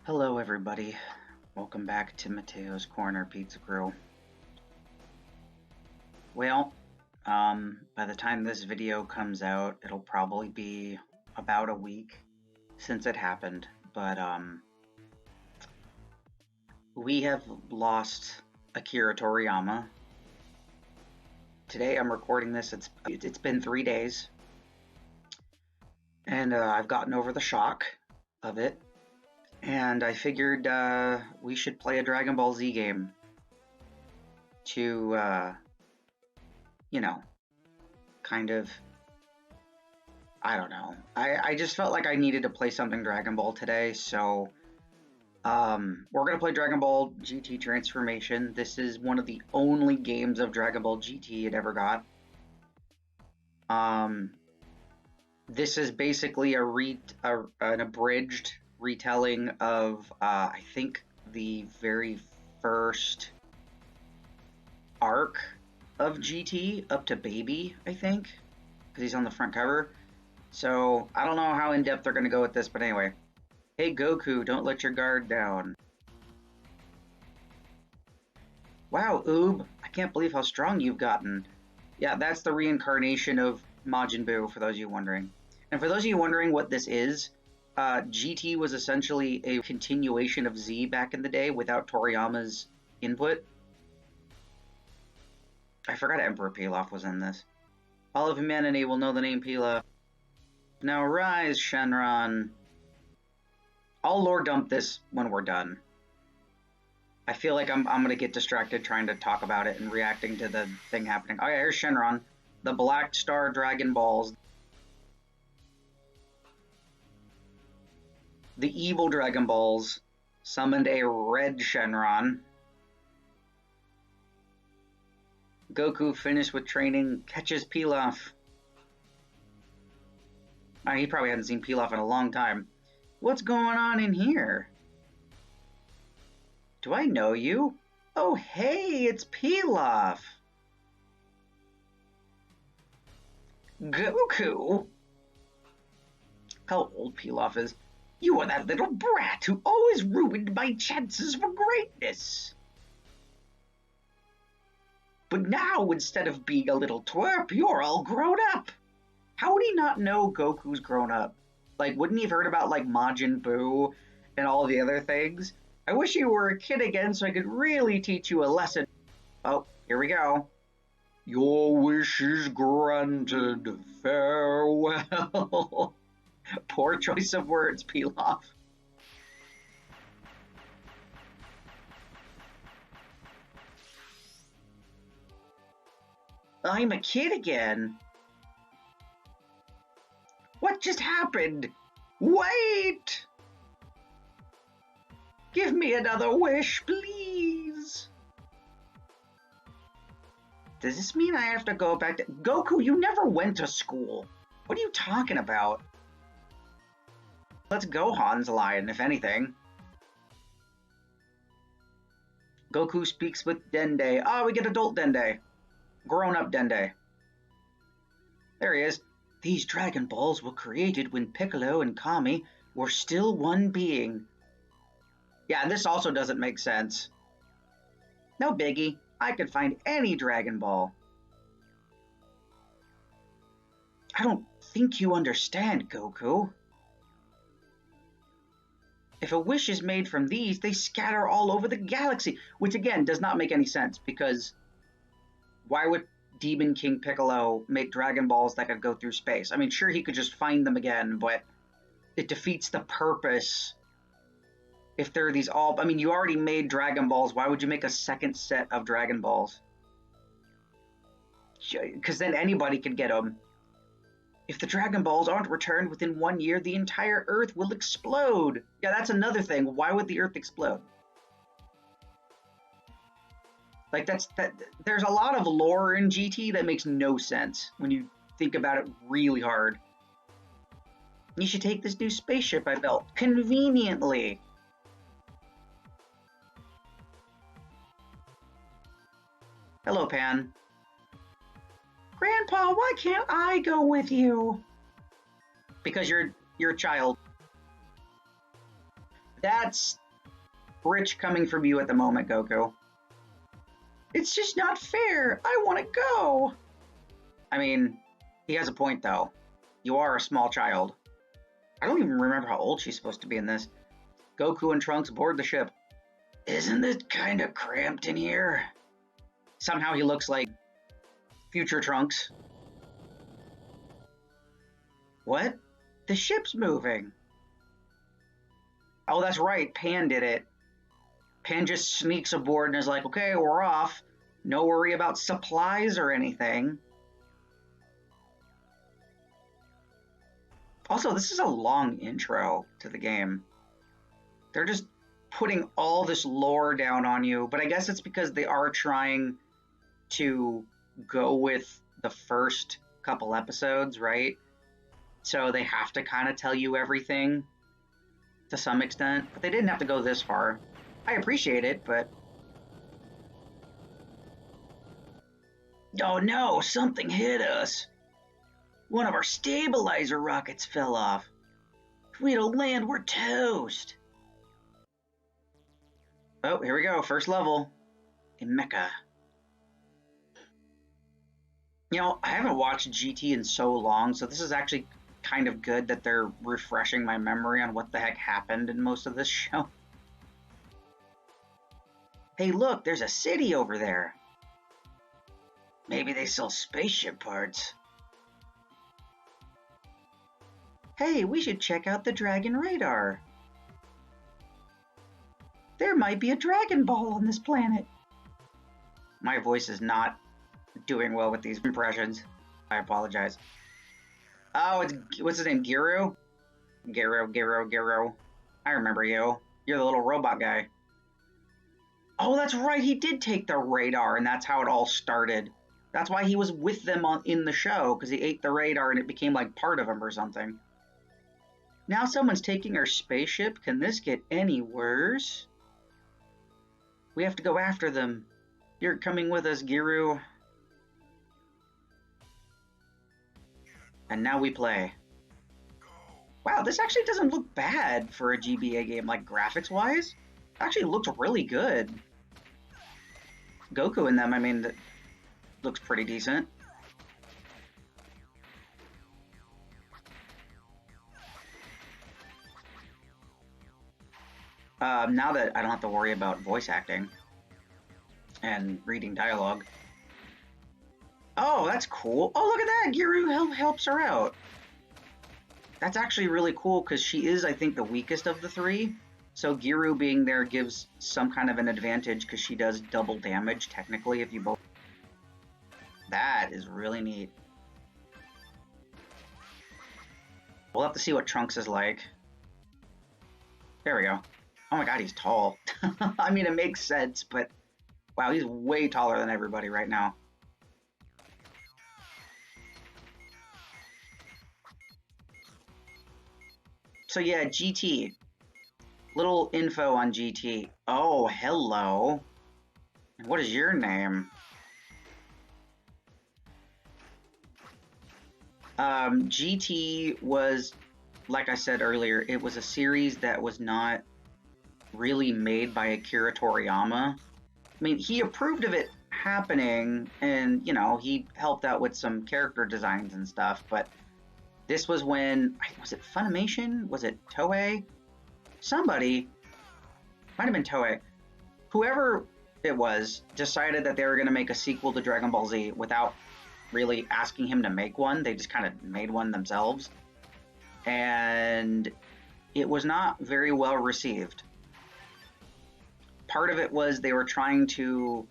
Hello everybody, welcome back to Matteo's Corner Pizza Grill. Well, by the time this video comes out, it'll probably be about a week since it happened, but we have lost Akira Toriyama. Today I'm recording this, it's been 3 days, and I've gotten over the shock of it. And I figured we should play a Dragon Ball Z game to, kind of, I don't know. I just felt like I needed to play something Dragon Ball today, so we're going to play Dragon Ball GT Transformation. This is one of the only games of Dragon Ball GT it ever got. This is basically an abridged retelling of, I think, the very first arc of GT up to Baby, I think, because he's on the front cover. So I don't know how in depth they're going to go with this, but anyway. Hey Goku, don't let your guard down. Wow, Oob, I can't believe how strong you've gotten. Yeah, that's the reincarnation of Majin Buu, for those of you wondering. And for those of you wondering what this is, GT was essentially a continuation of Z back in the day without Toriyama's input. I forgot Emperor Pilaf was in this. All of humanity will know the name Pilaf. Now rise, Shenron. I'll lore dump this when we're done. I feel like I'm going to get distracted trying to talk about it and reacting to the thing happening. Oh yeah, here's Shenron. The Black Star Dragon Balls. The evil Dragon Balls summoned a red Shenron. Goku, finished with training, catches Pilaf. He probably hadn't seen Pilaf in a long time. What's going on in here? Do I know you? Oh, hey, it's Pilaf. Goku? How old Pilaf is? You are that little brat who always ruined my chances for greatness. But now, instead of being a little twerp, you're all grown up. How would he not know Goku's grown up? Like, wouldn't he have heard about, like, Majin Buu and all the other things? I wish you were a kid again so I could really teach you a lesson. Oh, here we go. Your wish is granted. Farewell. Poor choice of words, Pilaf. I'm a kid again. What just happened? Wait! Give me another wish, please. Does this mean I have to go back to... Goku, you never went to school. What are you talking about? Let's go, Han's line, if anything. Goku speaks with Dende. Oh, we get adult Dende. Grown-up Dende. There he is. These Dragon Balls were created when Piccolo and Kami were still one being. Yeah, this also doesn't make sense. No biggie. I could find any Dragon Ball. I don't think you understand, Goku. If a wish is made from these, they scatter all over the galaxy, which again does not make any sense, because why would Demon King Piccolo make Dragon Balls that could go through space? I mean, sure, he could just find them again, but it defeats the purpose. If there are these all... I mean, you already made Dragon Balls. Why would you make a second set of Dragon Balls? Because then anybody could get them. If the Dragon Balls aren't returned within 1 year, the entire Earth will explode. Yeah, that's another thing. Why would the Earth explode? Like, there's a lot of lore in GT that makes no sense when you think about it really hard. You should take this new spaceship I built. Conveniently. Hello, Pan. Grandpa, why can't I go with you? Because you're a child. That's rich coming from you at the moment, Goku. It's just not fair. I want to go. I mean, he has a point, though. You are a small child. I don't even remember how old she's supposed to be in this. Goku and Trunks board the ship. Isn't it kind of cramped in here? Somehow he looks like future Trunks. What? The ship's moving. Oh, that's right. Pan did it. Pan just sneaks aboard and is like, okay, we're off. No worry about supplies or anything. Also, this is a long intro to the game. They're just putting all this lore down on you, but I guess it's because they are trying to go with the first couple episodes, right? So they have to kind of tell you everything to some extent, but they didn't have to go this far. I appreciate it, but... Oh no, something hit us. One of our stabilizer rockets fell off. If we don't land, we're toast. Oh, here we go, first level. In Mecha. You know, I haven't watched GT in so long, so this is actually kind of good that they're refreshing my memory on what the heck happened in most of this show. Hey, look, there's a city over there. Maybe they sell spaceship parts. Hey, we should check out the Dragon Radar. There might be a Dragon Ball on this planet. My voice is not doing well with these impressions. I apologize. Oh, it's, what's his name, Giru? Giru. I remember you. You're the little robot guy. Oh, that's right, he did take the radar, and that's how it all started. That's why he was with them in the show, because he ate the radar and it became like part of him or something. Now someone's taking our spaceship. Can this get any worse? We have to go after them. You're coming with us, Giru. And now we play. Wow, this actually doesn't look bad for a GBA game, like graphics-wise. It actually looks really good. Goku in them, I mean, looks pretty decent. Now that I don't have to worry about voice acting and reading dialogue. Oh, that's cool. Oh, look at that. Giru helps her out. That's actually really cool because she is, I think, the weakest of the three. So Giru being there gives some kind of an advantage because she does double damage, technically, if you both... That is really neat. We'll have to see what Trunks is like. There we go. Oh my god, he's tall. I mean, it makes sense, but... Wow, he's way taller than everybody right now. So yeah, GT. Little info on GT. Oh, hello. What is your name? GT was, like I said earlier, it was a series that was not really made by Akira Toriyama. I mean, he approved of it happening, and, you know, he helped out with some character designs and stuff, but this was when, was it Funimation? Was it Toei? Somebody, might have been Toei, whoever it was, decided that they were going to make a sequel to Dragon Ball Z without really asking him to make one. They just kind of made one themselves. And it was not very well received. Part of it was they were trying to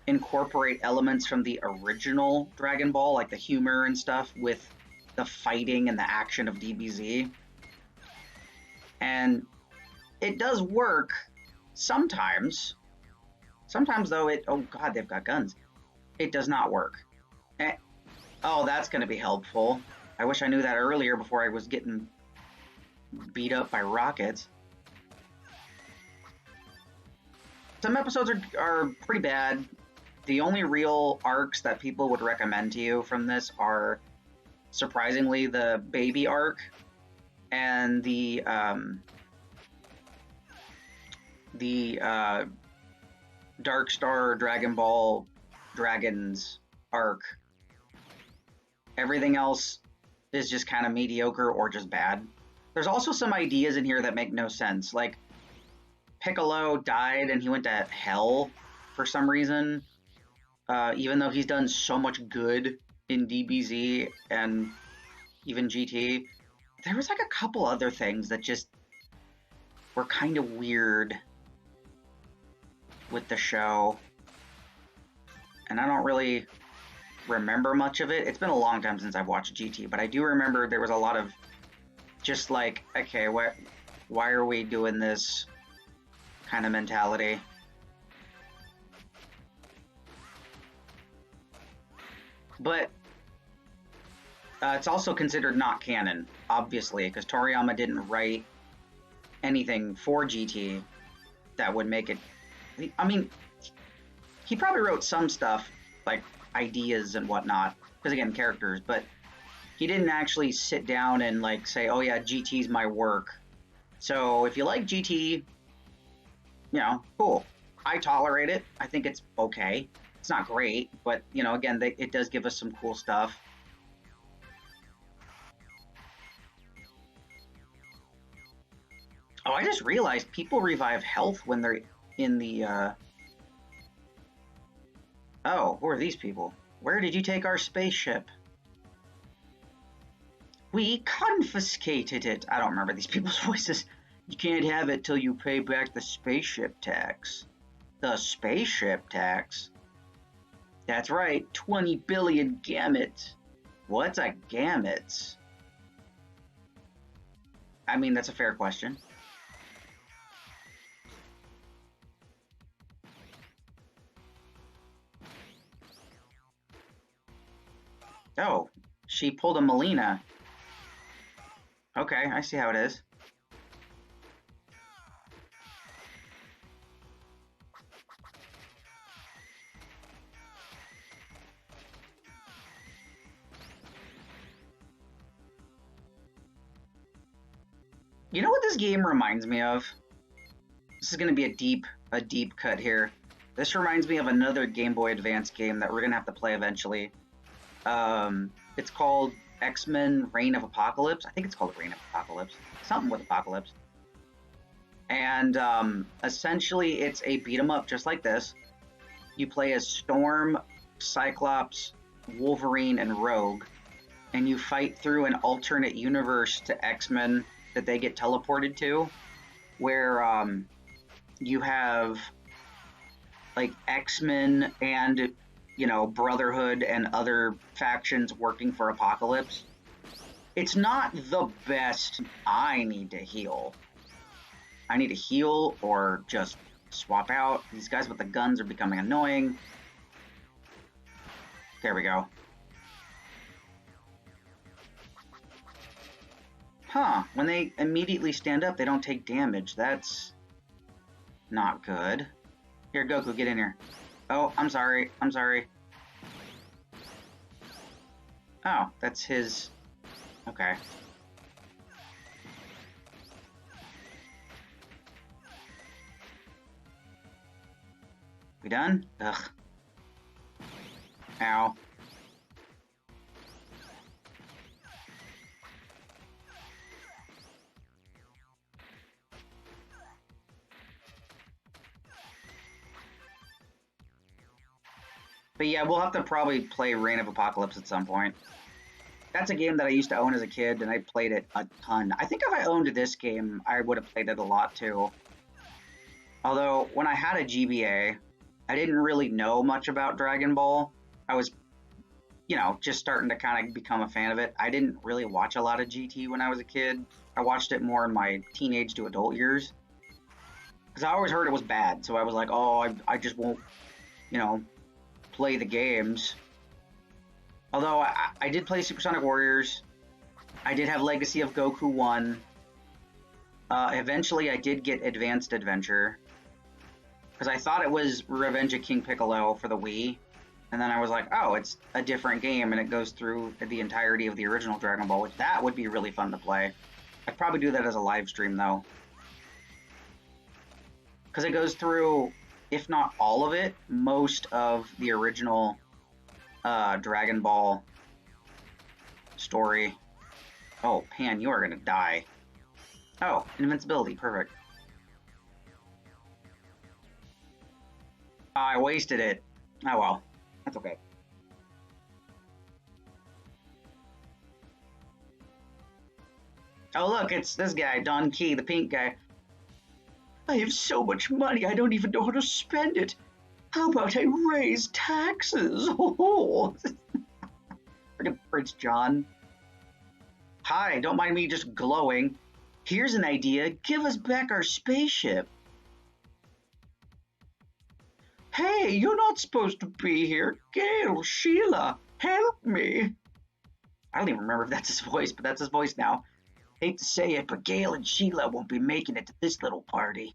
incorporate elements from the original Dragon Ball, like the humor and stuff, with the fighting and the action of DBZ. And it does work sometimes. Sometimes, though, oh god, they've got guns. It does not work. Oh, that's going to be helpful. I wish I knew that earlier before I was getting beat up by rockets. Some episodes are pretty bad. The only real arcs that people would recommend to you from this are, surprisingly, the baby arc and the the Dark Star Dragon Ball Dragons arc. Everything else is just kind of mediocre or just bad. There's also some ideas in here that make no sense. Like, Piccolo died and he went to hell for some reason, even though he's done so much good in DBZ and even GT. There was like a couple other things that just were kind of weird with the show, and I don't really remember much of it. It's been a long time since I've watched GT, but I do remember there was a lot of just like, okay, why are we doing this kind of mentality. But it's also considered not canon, obviously, because Toriyama didn't write anything for GT that would make it. I mean, he probably wrote some stuff, like ideas and whatnot, because again, characters, but he didn't actually sit down and like say, oh yeah, GT's my work. So if you like GT, you know, cool. I tolerate it. I think it's okay. It's not great, but you know, again, it does give us some cool stuff. Oh, I just realized people revive health when they're in the, Oh, who are these people? Where did you take our spaceship? We confiscated it. I don't remember these people's voices. You can't have it till you pay back the spaceship tax. The spaceship tax? That's right, 20 billion gametes. What's a gamete? I mean, that's a fair question. Oh, she pulled a Melina. Okay, I see how it is. You know what this game reminds me of? This is going to be a deep cut here. This reminds me of another Game Boy Advance game that we're going to have to play eventually. It's called X-Men Reign of Apocalypse. I think it's called Reign of Apocalypse. Something with Apocalypse. And essentially it's a beat 'em up just like this. You play as Storm, Cyclops, Wolverine, and Rogue. And you fight through an alternate universe to X-Men that they get teleported to, where you have like X-Men and, you know, Brotherhood and other factions working for Apocalypse. It's not the best. I need to heal. I need to heal or just swap out. These guys with the guns are becoming annoying. There we go. Huh, when they immediately stand up, they don't take damage. That's not good. Here, Goku, get in here. Oh, I'm sorry. I'm sorry. Oh, that's his... Okay. We done? Ugh. Ow. But yeah, we'll have to probably play Reign of Apocalypse at some point. That's a game that I used to own as a kid, and I played it a ton. I think if I owned this game, I would have played it a lot too. Although, when I had a GBA, I didn't really know much about Dragon Ball. I was, you know, just starting to kind of become a fan of it. I didn't really watch a lot of GT when I was a kid. I watched it more in my teenage to adult years. Because I always heard it was bad, so I was like, oh, I just won't, you know, play the games. Although I did play Supersonic Warriors. I did have Legacy of Goku 1. Eventually I did get Advanced Adventure. Because I thought it was Revenge of King Piccolo for the Wii. And then I was like, oh, it's a different game and it goes through the entirety of the original Dragon Ball, which that would be really fun to play. I'd probably do that as a live stream though. because it goes through, if not all of it, most of the original Dragon Ball story. Oh, Pan, you are gonna die. Oh, invincibility, perfect. I wasted it. Oh well, that's okay. Oh look, it's this guy, Don Key, the pink guy. I have so much money, I don't even know how to spend it. How about I raise taxes? Oh, freaking Prince John. Hi, don't mind me just glowing. Here's an idea. Give us back our spaceship. Hey, you're not supposed to be here. Gail, Sheila, help me. I don't even remember if that's his voice, but that's his voice now. Hate to say it, but Gail and Sheila won't be making it to this little party.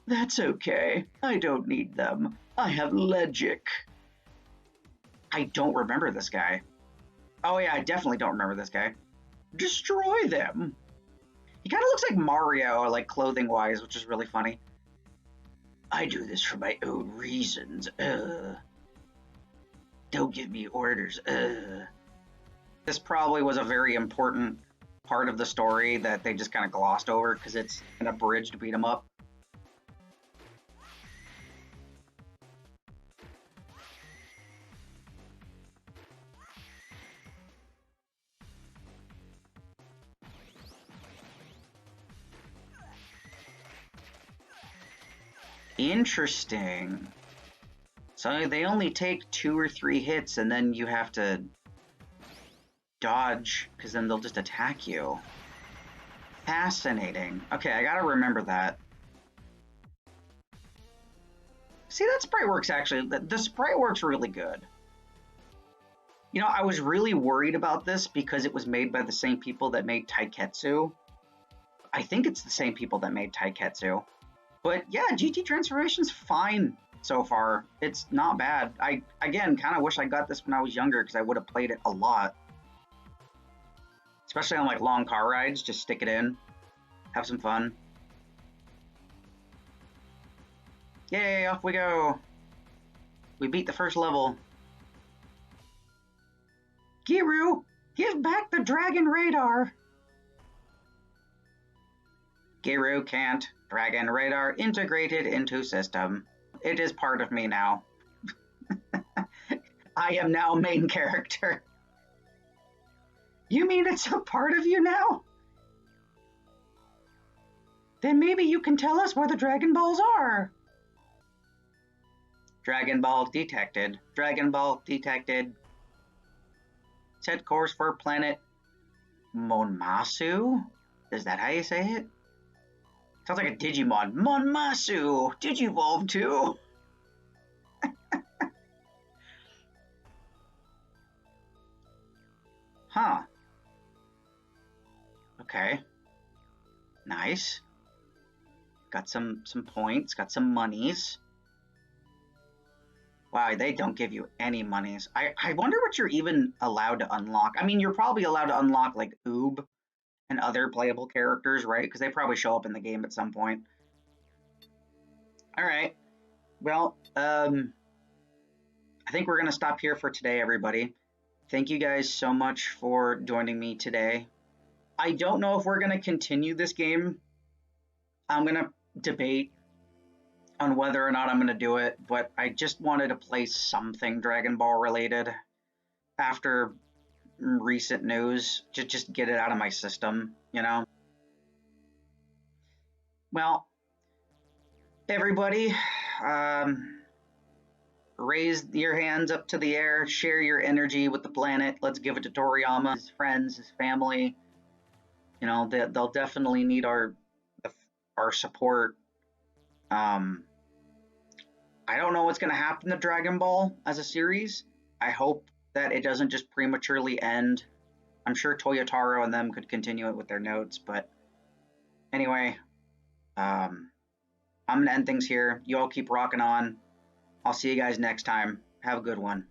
That's okay. I don't need them. I have Legic. I don't remember this guy. Oh yeah, I definitely don't remember this guy. Destroy them. He kind of looks like Mario, like clothing-wise, which is really funny. I do this for my own reasons. Don't give me orders. This probably was a very important part of the story that they just kind of glossed over because it's an abridged beat 'em up. Interesting. So they only take 2 or 3 hits and then you have to dodge because then they'll just attack you. Fascinating. Okay, I gotta remember that. See, that sprite works actually. The sprite works really good. You know, I was really worried about this because it was made by the same people that made Taiketsu. I think it's the same people that made Taiketsu. But yeah, GT Transformation's fine so far. It's not bad. I, again, kind of wish I got this when I was younger because I would have played it a lot. Especially on like long car rides, just stick it in, have some fun. Yay, off we go. We beat the first level. Giru, give back the Dragon Radar. Giru can't. Dragon Radar integrated into system. It is part of me now. I am now main character. You mean it's a part of you now? Then maybe you can tell us where the Dragon Balls are. Dragon Ball detected. Dragon Ball detected. Set course for planet Monmasu? Is that how you say it? Sounds like a Digimon. Monmasu! Digivolve too! Huh. Okay. Nice. Got some points, got some monies. Wow, they don't give you any monies. I wonder what you're even allowed to unlock. I mean, you're probably allowed to unlock like Oob and other playable characters, right? Because they probably show up in the game at some point. All right. Well, I think we're going to stop here for today, everybody. Thank you guys so much for joining me today. I don't know if we're going to continue this game. I'm going to debate on whether or not I'm going to do it, but I just wanted to play something Dragon Ball related after recent news to just get it out of my system, you know? Well, everybody, raise your hands up to the air, share your energy with the planet. Let's give it to Toriyama, his friends, his family. You know, they'll definitely need our support. I don't know what's going to happen to Dragon Ball as a series. I hope that it doesn't just prematurely end. I'm sure Toyotaro and them could continue it with their notes, but anyway, I'm going to end things here. You all keep rocking on. I'll see you guys next time. Have a good one.